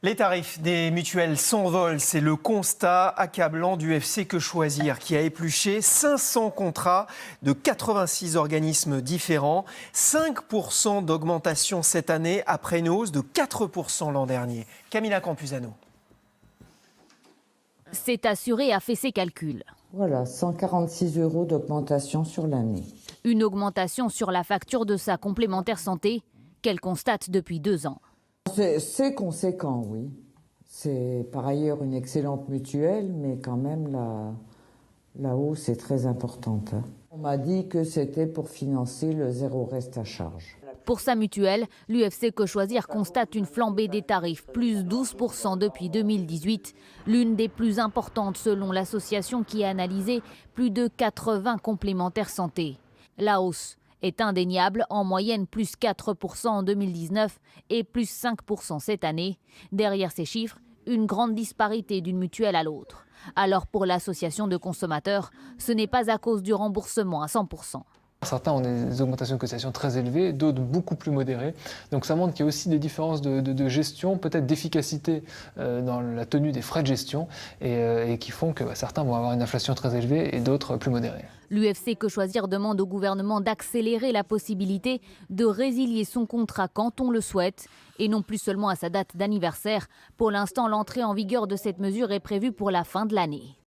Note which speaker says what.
Speaker 1: Les tarifs des mutuelles s'envolent, c'est le constat accablant du UFC Que Choisir qui a épluché 500 contrats de 86 organismes différents. 5% d'augmentation cette année après une hausse de 4% l'an dernier. Camilla Campuzano.
Speaker 2: C'est assuré a fait ses calculs.
Speaker 3: Voilà, 146 € d'augmentation sur l'année.
Speaker 2: Une augmentation sur la facture de sa complémentaire santé qu'elle constate depuis 2 ans.
Speaker 3: C'est conséquent, oui. C'est par ailleurs une excellente mutuelle, mais quand même la hausse est très importante. On m'a dit que c'était pour financer le zéro reste à charge.
Speaker 2: Pour sa mutuelle, l'UFC Que Choisir constate une flambée des tarifs, plus 12% depuis 2018, l'une des plus importantes selon l'association qui a analysé plus de 80 complémentaires santé. La hausse est indéniable, en moyenne plus 4% en 2019 et plus 5% cette année. Derrière ces chiffres, une grande disparité d'une mutuelle à l'autre. Alors pour l'association de consommateurs, ce n'est pas à cause du remboursement à 100%.
Speaker 4: Certains ont des augmentations de cotisation très élevées, d'autres beaucoup plus modérées. Donc ça montre qu'il y a aussi des différences de gestion, peut-être d'efficacité dans la tenue des frais de gestion et qui font que certains vont avoir une inflation très élevée et d'autres plus modérées.
Speaker 2: L'UFC Que Choisir demande au gouvernement d'accélérer la possibilité de résilier son contrat quand on le souhaite et non plus seulement à sa date d'anniversaire. Pour l'instant, l'entrée en vigueur de cette mesure est prévue pour la fin de l'année.